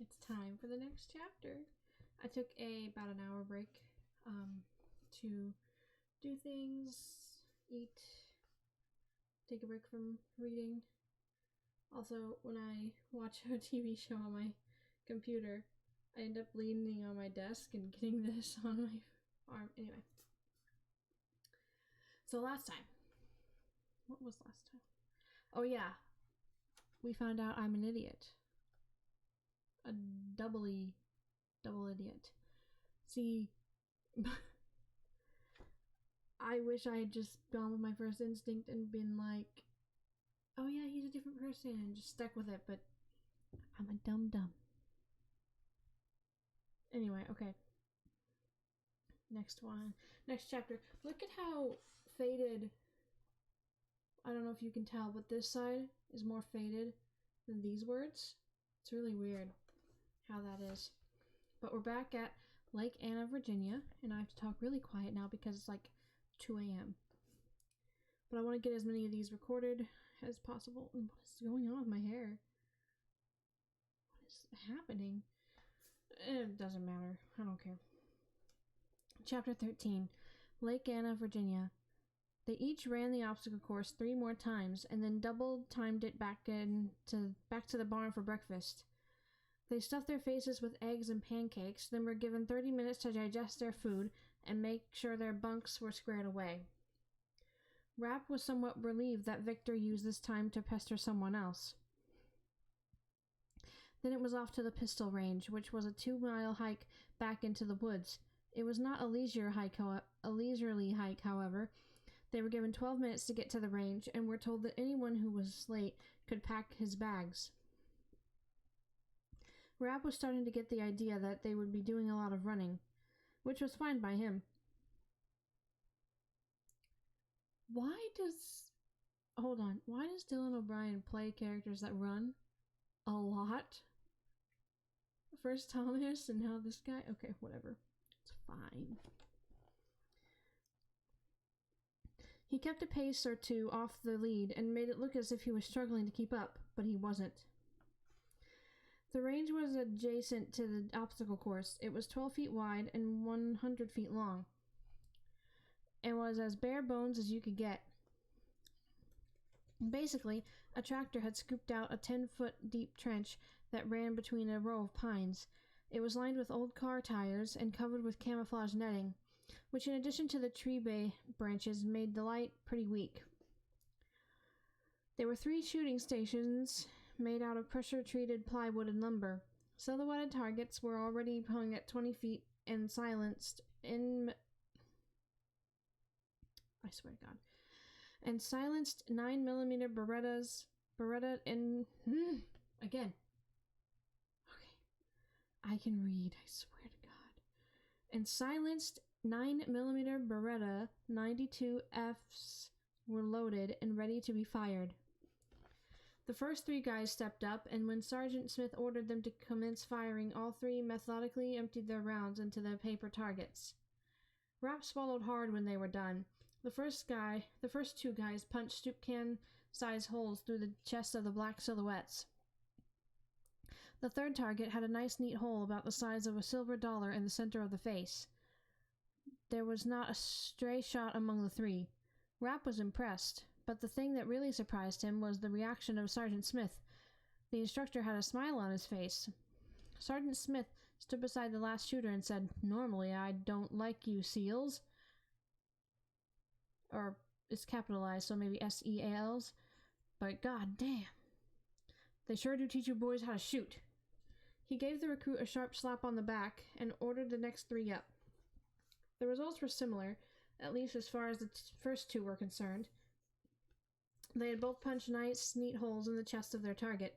it's time for the next chapter. I took about an hour break to do things, eat, take a break from reading. Also, when I watch a TV show on my computer, I end up leaning on my desk and getting this on my arm. Anyway. So last time. What was last time? Oh yeah. We found out I'm an idiot. A double idiot. See, I wish I had just gone with my first instinct and been like, oh yeah, he's a different person, and just stuck with it, but I'm a dumb. Anyway, okay. Next one. Next chapter. Look at how faded, I don't know if you can tell, but this side is more faded than these words. It's really weird how that is. But we're back at Lake Anna, Virginia, and I have to talk really quiet now because it's like 2 a.m. But I want to get as many of these recorded as possible. What is going on with my hair? What is happening? It doesn't matter. I don't care. Chapter 13. Lake Anna, Virginia. They each ran the obstacle course 3 more times and then double-timed it back to the barn for breakfast. They stuffed their faces with eggs and pancakes, then were given 30 minutes to digest their food and make sure their bunks were squared away. Rapp was somewhat relieved that Victor used this time to pester someone else. Then it was off to the pistol range, which was a 2-mile hike back into the woods. It was not a leisurely hike, however. They were given 12 minutes to get to the range and were told that anyone who was late could pack his bags. Rapp was starting to get the idea that they would be doing a lot of running, which was fine by him. Why does Dylan O'Brien play characters that run a lot? First Thomas and now this guy? Okay, whatever. It's fine. He kept a pace or two off the lead and made it look as if he was struggling to keep up, but he wasn't. The range was adjacent to the obstacle course. It was 12 feet wide and 100 feet long, and was as bare bones as you could get. Basically, a tractor had scooped out a 10-foot deep trench that ran between a row of pines. It was lined with old car tires and covered with camouflage netting, which in addition to the tree branches made the light pretty weak. There were 3 shooting stations made out of pressure-treated plywood and lumber. Silhouetted targets were already hung at 20 feet and silenced 9mm Beretta in... Again. Okay. I can read, I swear to God. And silenced 9mm Beretta 92Fs were loaded and ready to be fired. The first 3 guys stepped up, and when Sergeant Smith ordered them to commence firing, all 3 methodically emptied their rounds into the paper targets. Rapp swallowed hard when they were done. The first 2 guys punched soup can-sized holes through the chest of the black silhouettes. The third target had a nice neat hole about the size of a silver dollar in the center of the face. There was not a stray shot among the 3. Rapp was impressed, but the thing that really surprised him was the reaction of Sergeant Smith. The instructor had a smile on his face. Sergeant Smith stood beside the last shooter and said, "Normally I don't like you SEALs." Or, it's capitalized, so maybe SEALs. But god damn. They sure do teach you boys how to shoot. He gave the recruit a sharp slap on the back and ordered the next 3 up. The results were similar, at least as far as the first 2 were concerned. They had both punched nice, neat holes in the chest of their target.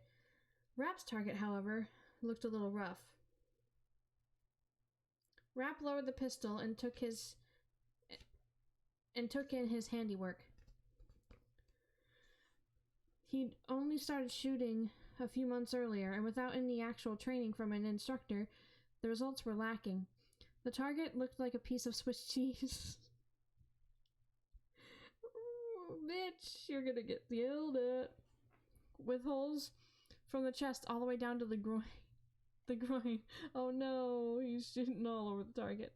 Rapp's target, however, looked a little rough. Rapp lowered the pistol and took in his handiwork. He'd only started shooting a few months earlier, and without any actual training from an instructor, the results were lacking. The target looked like a piece of Swiss cheese. Mitch, you're gonna get yelled at. With holes from the chest all the way down to the groin. the groin. Oh no, he's shooting all over the target.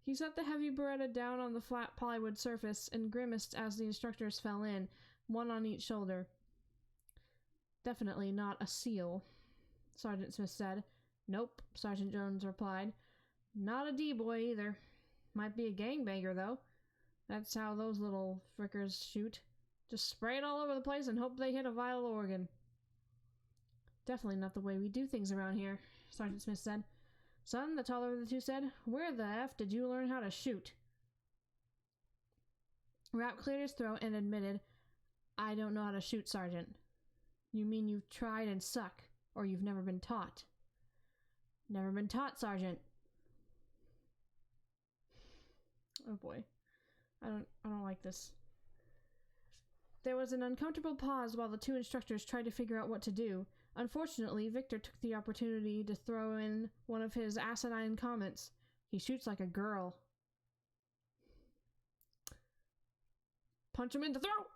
He set the heavy Beretta down on the flat plywood surface and grimaced as the instructors fell in, one on each shoulder. Definitely not a SEAL, Sergeant Smith said. Nope, Sergeant Jones replied. Not a D-boy either. Might be a gangbanger, though. That's how those little frickers shoot. Just spray it all over the place and hope they hit a vital organ. Definitely not the way we do things around here, Sergeant Smith said. Son, the taller of the two said, where the F did you learn how to shoot? Rapp cleared his throat and admitted, I don't know how to shoot, Sergeant. You mean you've tried and suck, or you've never been taught? Never been taught, Sergeant. Oh boy. I don't like this. There was an uncomfortable pause while the two instructors tried to figure out what to do. Unfortunately, Victor took the opportunity to throw in one of his asinine comments. He shoots like a girl. Punch him in the throat!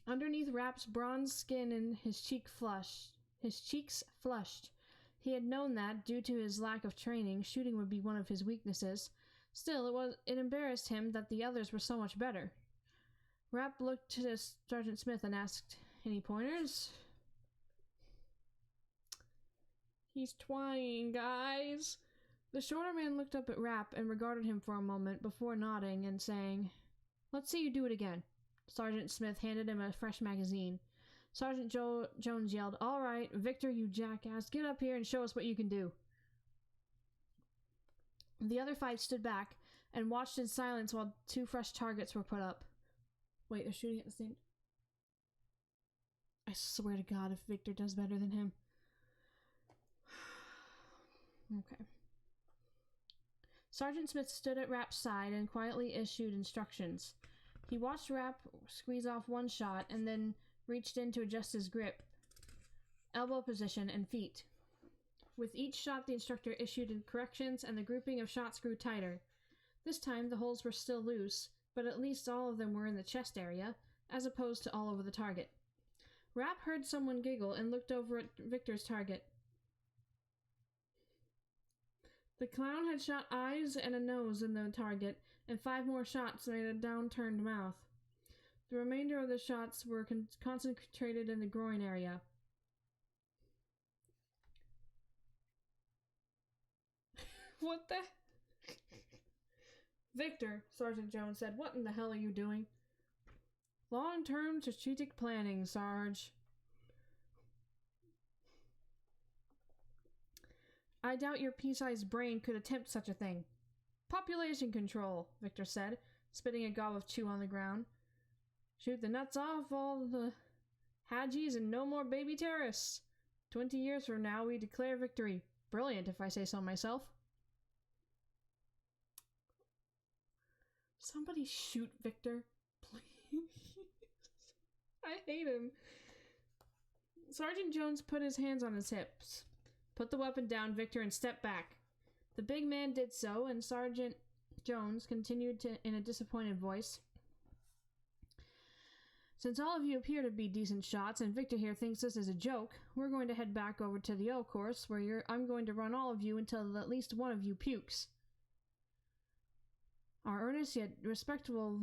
Underneath Rapp's bronze skin and his cheeks flushed. He had known that, due to his lack of training, shooting would be one of his weaknesses. Still, it embarrassed him that the others were so much better. Rapp looked to Sergeant Smith and asked, any pointers? He's trying, guys. The shorter man looked up at Rapp and regarded him for a moment before nodding and saying, let's see you do it again. Sergeant Smith handed him a fresh magazine. Sergeant Jones yelled, all right, Victor, you jackass, get up here and show us what you can do. The other five stood back and watched in silence while two fresh targets were put up. Wait, they're shooting at the same... I swear to God if Victor does better than him. Okay. Sergeant Smith stood at Rapp's side and quietly issued instructions. He watched Rapp squeeze off one shot and then reached in to adjust his grip, elbow position, and feet. With each shot, the instructor issued corrections and the grouping of shots grew tighter. This time, the holes were still loose, but at least all of them were in the chest area, as opposed to all over the target. Rapp heard someone giggle and looked over at Victor's target. The clown had shot eyes and a nose in the target, and 5 more shots made a downturned mouth. The remainder of the shots were concentrated in the groin area. What the? Victor, Sergeant Jones said, what in the hell are you doing? Long-term strategic planning, Sarge. I doubt your pea-sized brain could attempt such a thing. Population control, Victor said, spitting a gob of chew on the ground. Shoot the nuts off all the Hagis and no more baby terrorists. 20 years from now, we declare victory. Brilliant, if I say so myself. Somebody shoot Victor, please. I hate him. Sergeant Jones put his hands on his hips. Put the weapon down, Victor, and step back. The big man did so, and Sergeant Jones continued in a disappointed voice. Since all of you appear to be decent shots, and Victor here thinks this is a joke, we're going to head back over to the O course, where I'm going to run all of you until at least one of you pukes. Our earnest yet respectable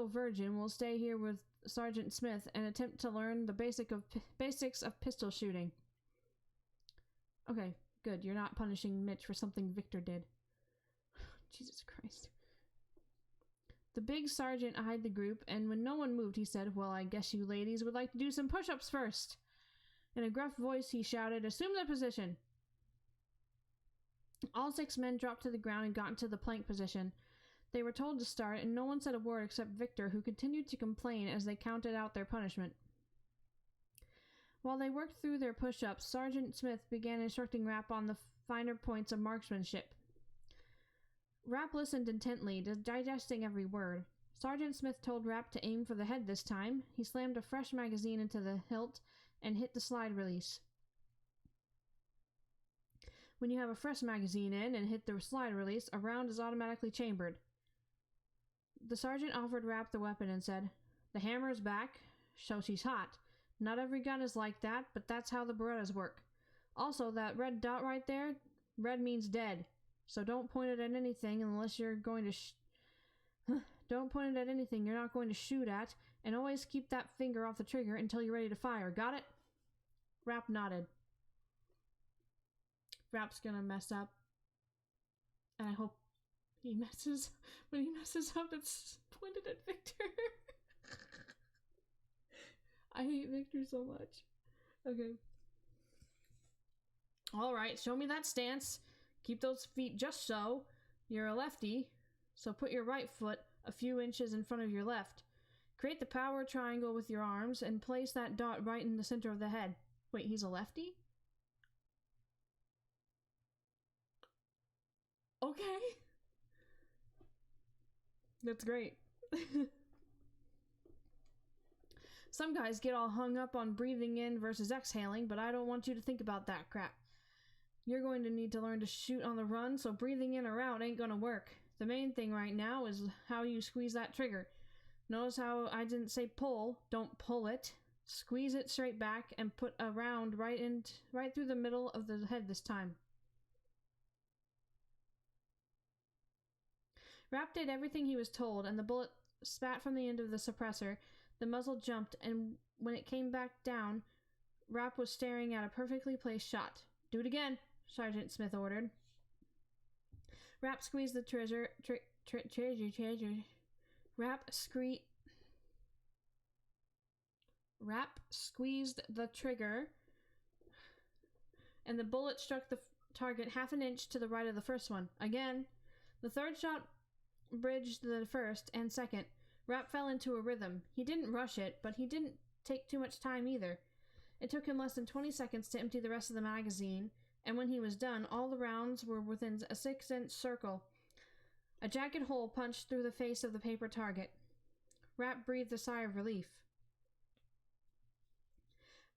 virgin will stay here with Sergeant Smith and attempt to learn the basics of pistol shooting. Okay, good. You're not punishing Mitch for something Victor did. Jesus Christ. The big sergeant eyed the group, and when no one moved, he said, well, I guess you ladies would like to do some push-ups first. In a gruff voice, he shouted, assume the position. All 6 men dropped to the ground and got into the plank position. They were told to start, and no one said a word except Victor, who continued to complain as they counted out their punishment. While they worked through their push-ups, Sergeant Smith began instructing Rapp on the finer points of marksmanship. Rapp listened intently, digesting every word. Sergeant Smith told Rapp to aim for the head this time. He slammed a fresh magazine into the hilt and hit the slide release. When you have a fresh magazine in and hit the slide release, a round is automatically chambered. The sergeant offered Rapp the weapon and said, the hammer is back, so she's hot. Not every gun is like that, but that's how the Berettas work. Also, that red dot right there, red means dead. So don't point it at anything unless you're going to don't point it at anything you're not going to shoot at, and always keep that finger off the trigger until you're ready to fire. Got it? Rap nodded. Rap's gonna mess up. And I hope when he messes up, it's pointed at Victor. I hate Victor so much. Okay. Alright, show me that stance. Keep those feet just so. You're a lefty, so put your right foot a few inches in front of your left. Create the power triangle with your arms and place that dot right in the center of the head. Wait, he's a lefty? Okay. That's great. Some guys get all hung up on breathing in versus exhaling, but I don't want you to think about that crap. You're going to need to learn to shoot on the run, so breathing in or out ain't gonna work. The main thing right now is how you squeeze that trigger. Notice how I didn't say pull. Don't pull it. Squeeze it straight back and put a round right through the middle of the head this time. Rap did everything he was told, and the bullet spat from the end of the suppressor. The muzzle jumped, and when it came back down, Rap was staring at a perfectly placed shot. Do it again, Sergeant Smith ordered. Rap squeezed the treasure. Rap squeezed the trigger, and the bullet struck the target half an inch to the right of the first one. Again, the third shot bridged the first and second. Rap fell into a rhythm. He didn't rush it, but he didn't take too much time either. It took him less than 20 seconds to empty the rest of the magazine, and when he was done, all the rounds were within a 6-inch circle. A jagged hole punched through the face of the paper target. Rap breathed a sigh of relief.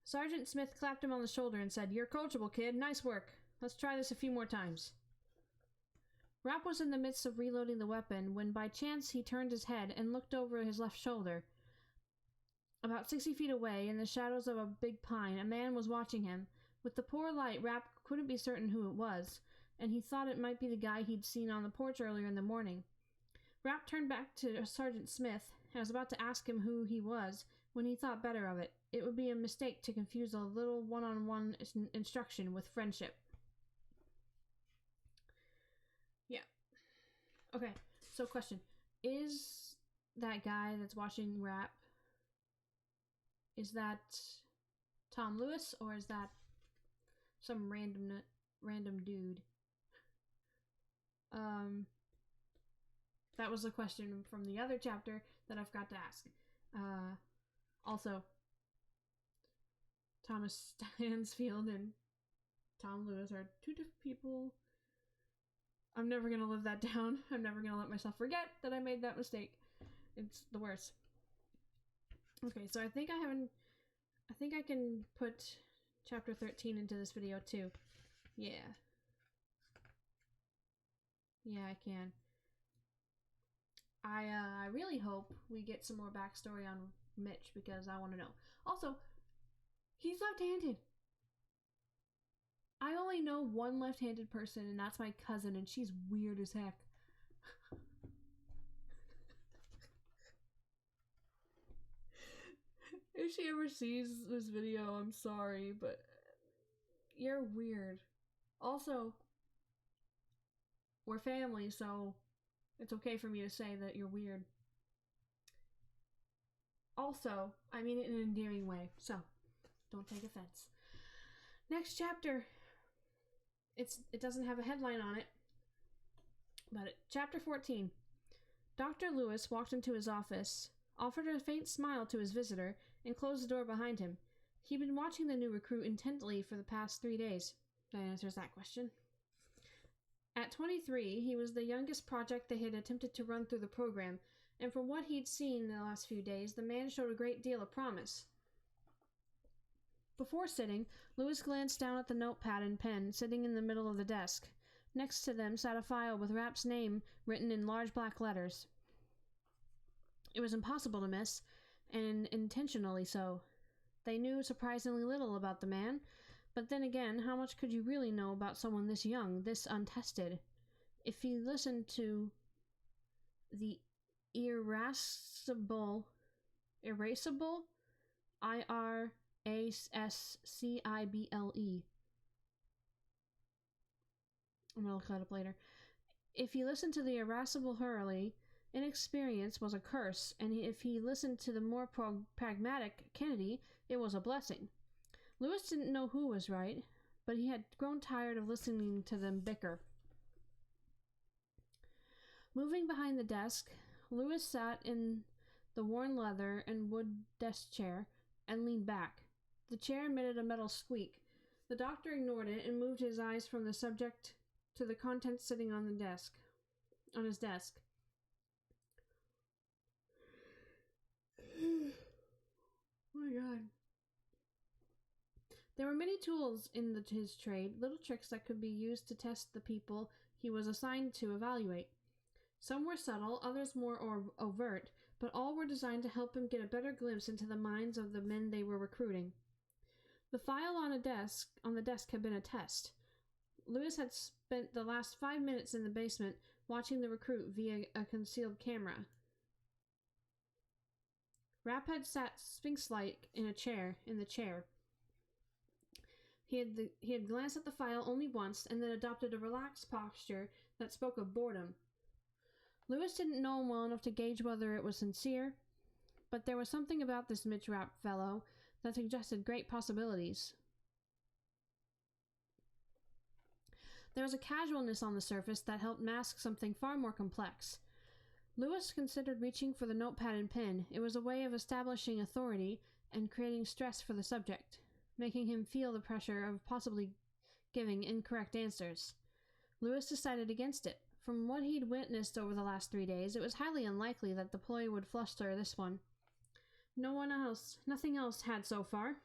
Sergeant Smith clapped him on the shoulder and said, "You're coachable, kid. Nice work. Let's try this a few more times." Rap was in the midst of reloading the weapon when by chance he turned his head and looked over his left shoulder. About 60 feet away, in the shadows of a big pine, a man was watching him. With the poor light, Rap couldn't be certain who it was, and he thought it might be the guy he'd seen on the porch earlier in the morning. Rap turned back to Sergeant Smith and was about to ask him who he was when he thought better of it. It would be a mistake to confuse a little one-on-one instruction with friendship. Yeah. Okay, so question. Is that guy that's watching Rap, is that Tom Lewis, or is that some random dude? That was a question from the other chapter that I forgot to ask. Also, Thomas Stansfield and Tom Lewis are two different people. I'm never gonna live that down. I'm never gonna let myself forget that I made that mistake. It's the worst. Okay, so I think I can put chapter 13 into this video too. Yeah. Yeah, I can. I really hope we get some more backstory on Mitch, because I want to know. Also, he's left-handed. I only know one left-handed person, and that's my cousin, and she's weird as heck. If she ever sees this video, I'm sorry, but you're weird. Also, we're family, so it's okay for me to say that you're weird. Also, I mean it in an endearing way, so don't take offense. Next chapter. It doesn't have a headline on it, but chapter 14. Dr. Lewis walked into his office, offered a faint smile to his visitor, and closed the door behind him. He'd been watching the new recruit intently for the past 3 days. That answers that question. At 23, he was the youngest project they had attempted to run through the program, and from what he'd seen in the last few days, the man showed a great deal of promise. Before sitting, Lewis glanced down at the notepad and pen sitting in the middle of the desk. Next to them sat a file with Rap's name written in large black letters. It was impossible to miss, and intentionally so. They knew surprisingly little about the man, but then again, how much could you really know about someone this young, this untested? If he listened to the irascible, Irascible. I'm gonna look that up later. If he listened to the irascible Hurley, inexperience was a curse, and if he listened to the more pragmatic Kennedy, it was a blessing. Lewis didn't know who was right, but he had grown tired of listening to them bicker. Moving behind the desk, Lewis sat in the worn leather and wood desk chair and leaned back. The chair emitted a metal squeak. The doctor ignored it and moved his eyes from the subject to the contents sitting on his desk. Oh my god. There were many tools in his trade, little tricks that could be used to test the people he was assigned to evaluate. Some were subtle, others more overt, but all were designed to help him get a better glimpse into the minds of the men they were recruiting. The file on the desk had been a test. Lewis had spent the last 5 minutes in the basement watching the recruit via a concealed camera. Rapp had sat sphinx-like in the chair. He had glanced at the file only once and then adopted a relaxed posture that spoke of boredom. Lewis didn't know him well enough to gauge whether it was sincere, but there was something about this Mitch Rapp fellow that suggested great possibilities. There was a casualness on the surface that helped mask something far more complex. Lewis considered reaching for the notepad and pen. It was a way of establishing authority and creating stress for the subject, making him feel the pressure of possibly giving incorrect answers. Lewis decided against it. From what he'd witnessed over the last 3 days, it was highly unlikely that the ploy would fluster this one. Nothing else had so far.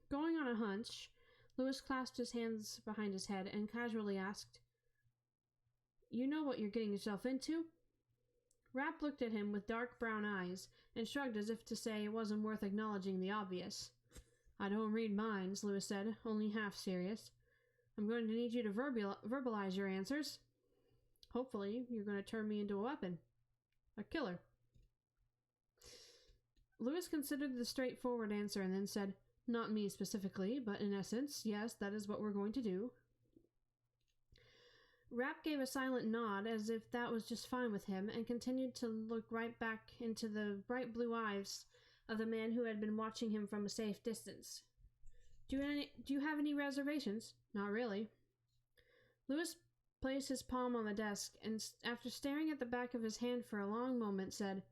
Going on a hunch, Lewis clasped his hands behind his head and casually asked, "You know what you're getting yourself into?" Rapp looked at him with dark brown eyes and shrugged as if to say it wasn't worth acknowledging the obvious. "I don't read minds," Lewis said, only half serious. "I'm going to need you to verbalize your answers. Hopefully, you're going to turn me into a weapon. A killer." Lewis considered the straightforward answer and then said, "Not me specifically, but in essence, yes, that is what we're going to do." Rapp gave a silent nod as if that was just fine with him and continued to look right back into the bright blue eyes of the man who had been watching him from a safe distance. Do you have any reservations?" "Not really." Lewis placed his palm on the desk and, after staring at the back of his hand for a long moment, said,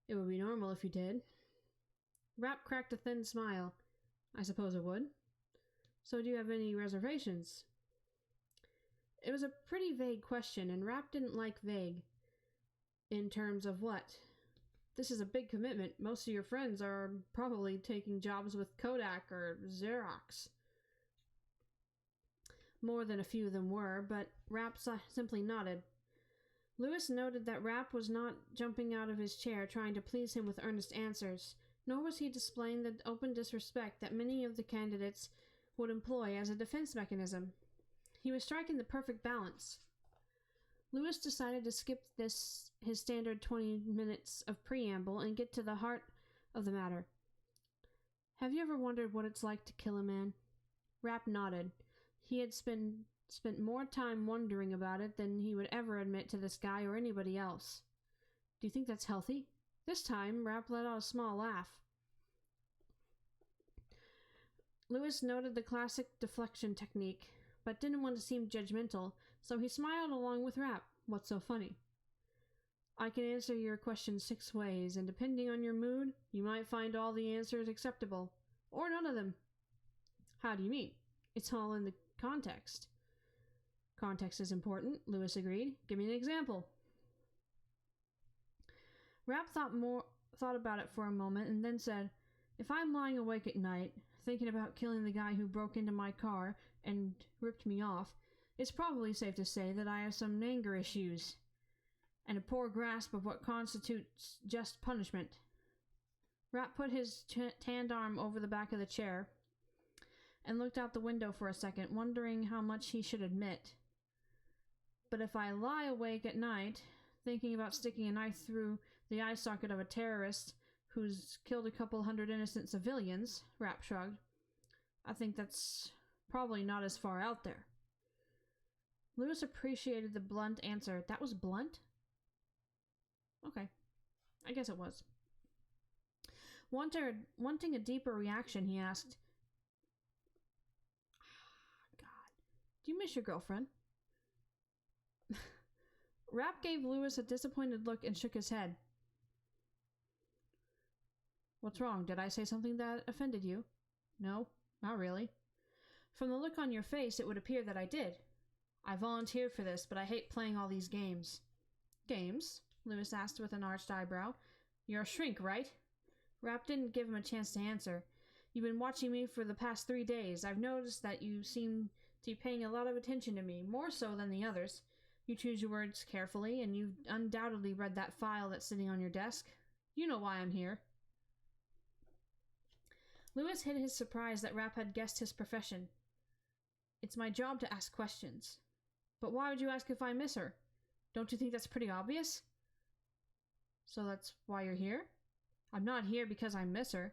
"It would be normal if you did." Rapp cracked a thin smile. "I suppose it would. So do you have any reservations?" It was a pretty vague question, and Rapp didn't like vague. In terms of what? This is a big commitment. Most of your friends are probably taking jobs with Kodak or Xerox. More than a few of them were, but Rapp simply nodded. Lewis noted that Rapp was not jumping out of his chair trying to please him with earnest answers, nor was he displaying the open disrespect that many of the candidates would employ as a defense mechanism. He was striking the perfect balance. Lewis decided to skip his standard 20 minutes of preamble and get to the heart of the matter. "Have you ever wondered what it's like to kill a man?" Rapp nodded. He had spent more time wondering about it than he would ever admit to this guy or anybody else. "Do you think that's healthy?" This time, Rapp let out a small laugh. Lewis noted the classic deflection technique, but didn't want to seem judgmental, so he smiled along with Rapp. "What's so funny?" "I can answer your question 6 ways, and depending on your mood, you might find all the answers acceptable. Or none of them." "How do you mean?" "It's all in the context." "Context is important," Lewis agreed. "Give me an example." Rapp thought about it for a moment and then said, "If I'm lying awake at night, thinking about killing the guy who broke into my car and ripped me off, it's probably safe to say that I have some anger issues and a poor grasp of what constitutes just punishment." Rap put his tanned arm over the back of the chair and looked out the window for a second, wondering how much he should admit. But if I lie awake at night, thinking about sticking a knife through the eye socket of a terrorist who's killed a couple hundred innocent civilians, Rap shrugged, I think that's probably not as far out there. Lewis appreciated the blunt answer. That was blunt? Okay. I guess it was. Wanting a deeper reaction, he asked, God, do you miss your girlfriend? Rap gave Lewis a disappointed look and shook his head. What's wrong? Did I say something that offended you? No, not really. From the look on your face, it would appear that I did. I volunteered for this, but I hate playing all these games. Games? Lewis asked with an arched eyebrow. You're a shrink, right? Rap didn't give him a chance to answer. You've been watching me for the past 3 days. I've noticed that you seem to be paying a lot of attention to me, more so than the others. You choose your words carefully, and you've undoubtedly read that file that's sitting on your desk. You know why I'm here. Lewis hid his surprise that Rap had guessed his profession. It's my job to ask questions. But why would you ask if I miss her? Don't you think that's pretty obvious? So that's why you're here? I'm not here because I miss her.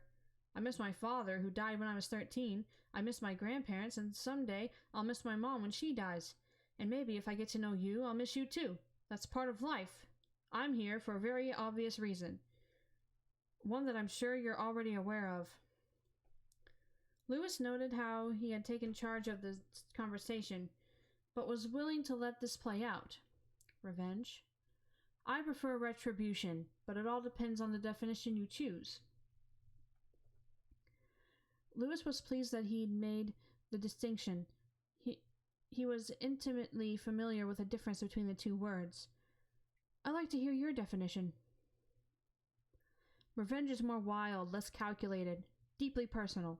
I miss my father, who died when I was 13. I miss my grandparents, and someday I'll miss my mom when she dies. And maybe if I get to know you, I'll miss you too. That's part of life. I'm here for a very obvious reason. One that I'm sure you're already aware of. Lewis noted how he had taken charge of the conversation, but was willing to let this play out. Revenge? I prefer retribution, but it all depends on the definition you choose. Lewis was pleased that he'd made the distinction. He was intimately familiar with the difference between the two words. I'd like to hear your definition. Revenge is more wild, less calculated, deeply personal.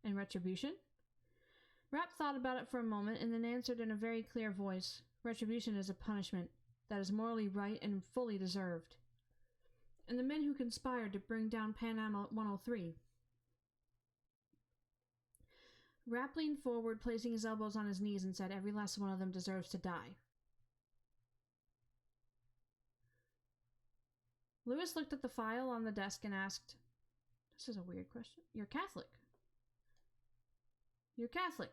And retribution? Rap thought about it for a moment and then answered in a very clear voice. Retribution is a punishment that is morally right and fully deserved. And the men who conspired to bring down Pan Am 103. Rap leaned forward, placing his elbows on his knees, and said, every last one of them deserves to die. Lewis looked at the file on the desk and asked, this is a weird question. You're Catholic? You're Catholic?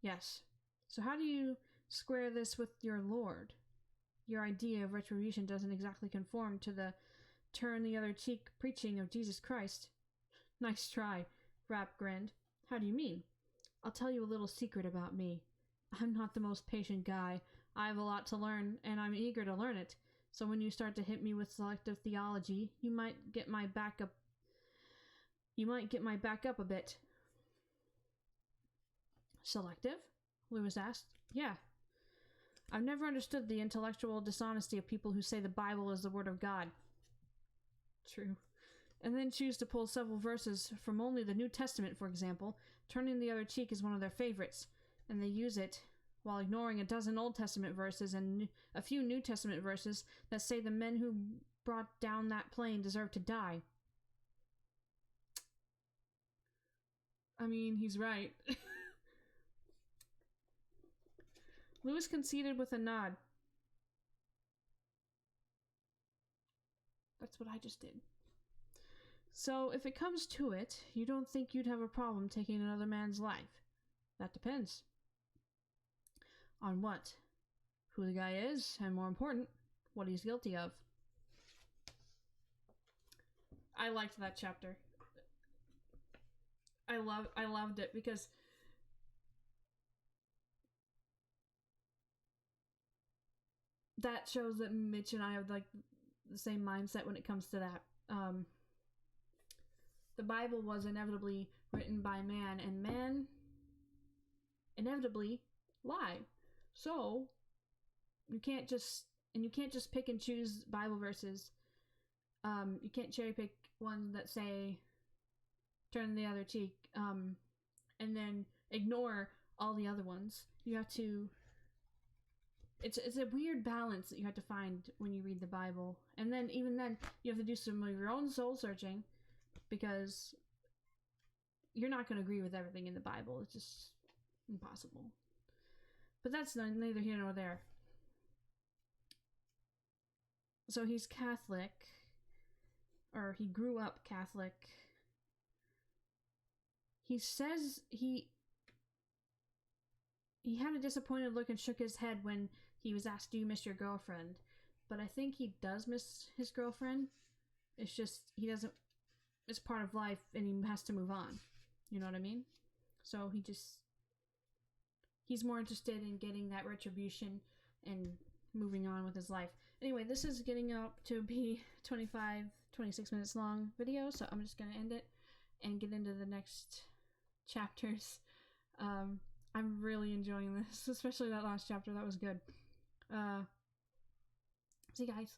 Yes. So how do you square this with your Lord? Your idea of retribution doesn't exactly conform to the turn the other cheek preaching of Jesus Christ. Nice try, Rap grinned. How do you mean? I'll tell you a little secret about me. I'm not the most patient guy. I have a lot to learn, and I'm eager to learn it. So when you start to hit me with selective theology, you might get my back up a bit. Selective? Lewis asked. Yeah. I've never understood the intellectual dishonesty of people who say the Bible is the Word of God. True. And then choose to pull several verses from only the New Testament, for example. Turning the other cheek is one of their favorites, and they use it while ignoring a dozen Old Testament verses and a few New Testament verses that say the men who brought down that plane deserve to die. I mean, he's right. Lewis conceded with a nod. That's what I just did. So, if it comes to it, you don't think you'd have a problem taking another man's life? That depends. On what? Who the guy is, and more important, what he's guilty of. I liked that chapter. I loved it because that shows that Mitch and I have like the same mindset when it comes to that. The Bible was inevitably written by man, and man inevitably lied. So you can't just pick and choose Bible verses. You can't cherry pick ones that say turn the other cheek, and then ignore all the other ones. You have to it's a weird balance that you have to find when you read the Bible. And then even then you have to do some of your own soul searching, because you're not going to agree with everything in the Bible. It's just impossible. But that's neither here nor there. So he's Catholic, or he grew up Catholic. He says he had a disappointed look and shook his head when he was asked, "Do you miss your girlfriend?" But I think he does miss his girlfriend. It's just he doesn't. It's part of life, and he has to move on. You know what I mean? So he's more interested in getting that retribution and moving on with his life. Anyway, this is getting up to be 26 minutes long video, so I'm just gonna end it and get into the next chapters. I'm really enjoying this, especially that last chapter. That was good. See you guys.